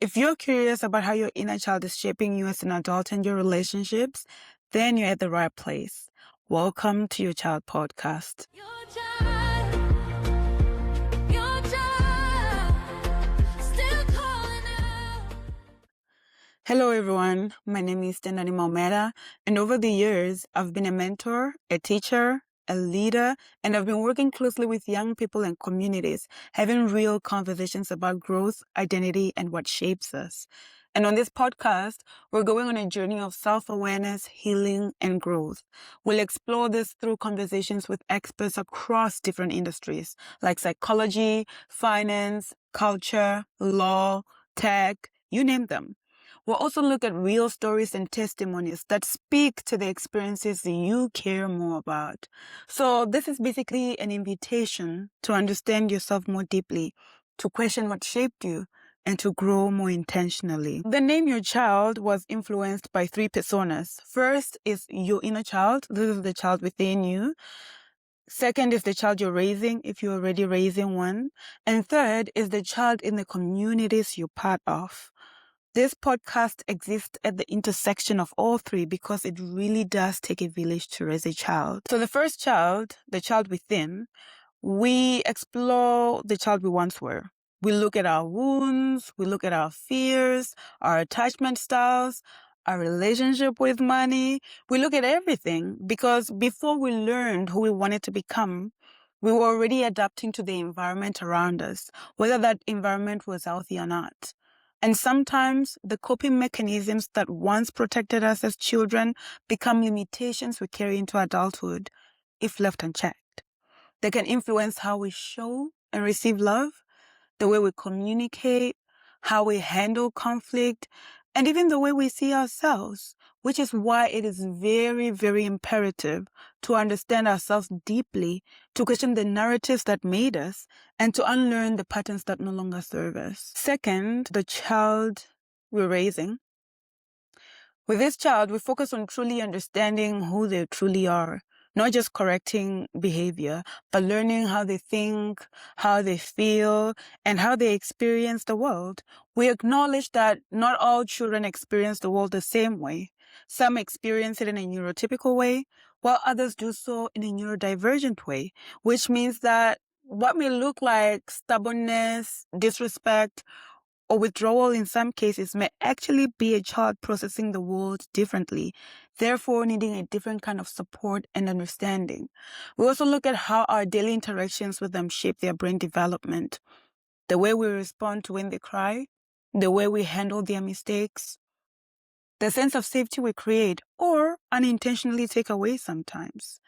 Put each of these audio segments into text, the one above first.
If you're curious about how your inner child is shaping you as an adult and your relationships, then you're at the right place. Welcome to YouChild podcast. Hello everyone, my name is Tendani Maumeda, and over the years, I've been a mentor, a teacher, a leader, and I've been working closely with young people and communities, having real conversations about growth, identity, and what shapes us. And on this podcast, we're going on a journey of self-awareness, healing, and growth. We'll explore this through conversations with experts across different industries, like psychology, finance, culture, law, tech, you name them. We'll also look at real stories and testimonies that speak to the experiences that you care more about. So this is basically an invitation to understand yourself more deeply, to question what shaped you, and to grow more intentionally. The name YouChild was influenced by three personas. First is your inner child. This is the child within you. Second is the child you're raising, if you're already raising one. And third is the child in the communities you're part of. This podcast exists at the intersection of all three because it really does take a village to raise a child. So the first child, the child within, we explore the child we once were. We look at our wounds, we look at our fears, our attachment styles, our relationship with money. We look at everything because before we learned who we wanted to become, we were already adapting to the environment around us, whether that environment was healthy or not. And sometimes the coping mechanisms that once protected us as children become limitations we carry into adulthood if left unchecked. They can influence how we show and receive love, the way we communicate, how we handle conflict, and even the way we see ourselves, which is why it is very, very imperative to understand ourselves deeply, to question the narratives that made us, and to unlearn the patterns that no longer serve us. Second, the child we're raising. With this child, we focus on truly understanding who they truly are, not just correcting behavior, but learning how they think, how they feel, and how they experience the world. We acknowledge that not all children experience the world the same way. Some experience it in a neurotypical way, while others do so in a neurodivergent way, which means that what may look like stubbornness, disrespect, or withdrawal in some cases may actually be a child processing the world differently, therefore needing a different kind of support and understanding. We also look at how our daily interactions with them shape their brain development, the way we respond to when they cry, the way we handle their mistakes, the sense of safety we create or unintentionally take away sometimes.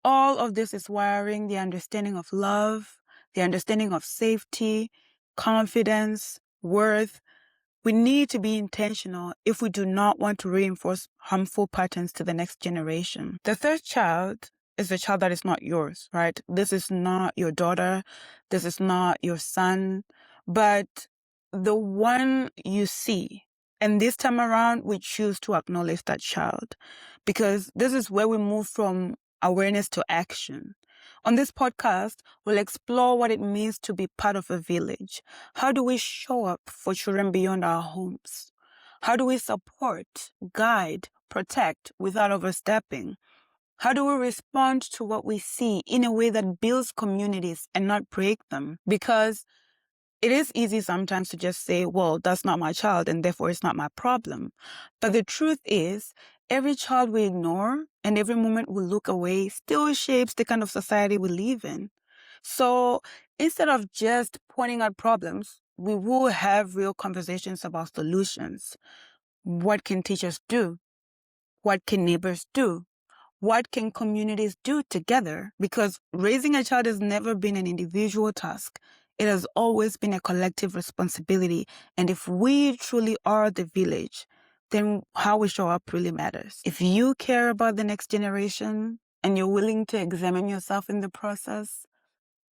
All of this is wiring the understanding of love, the understanding of safety, confidence, worth. We need to be intentional if we do not want to reinforce harmful patterns to the next generation. The third child is the child that is not yours, right? This is not your daughter. This is not your son, but the one you see. And this time around, we choose to acknowledge that child because this is where we move from awareness to action. On this podcast, we'll explore what it means to be part of a village. How do we show up for children beyond our homes? How do we support, guide, protect without overstepping? How do we respond to what we see in a way that builds communities and not break them? Because it is easy sometimes to just say, well, that's not my child and therefore it's not my problem. But the truth is, every child we ignore and every moment we look away still shapes the kind of society we live in. So instead of just pointing out problems, we will have real conversations about solutions. What can teachers do? What can neighbors do? What can communities do together? Because raising a child has never been an individual task. It has always been a collective responsibility. And if we truly are the village, then how we show up really matters. If you care about the next generation and you're willing to examine yourself in the process,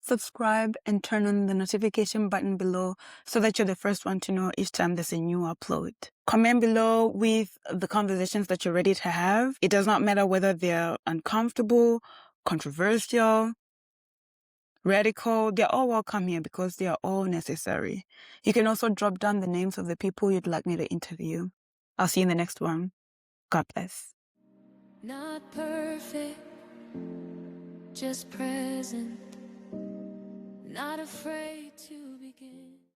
subscribe and turn on the notification button below so that you're the first one to know each time there's a new upload. Comment below with the conversations that you're ready to have. It does not matter whether they're uncomfortable, controversial, radical, they're all welcome here because they are all necessary. You can also drop down the names of the people you'd like me to interview. I'll see you in the next one. God bless. Not perfect, just present, not afraid to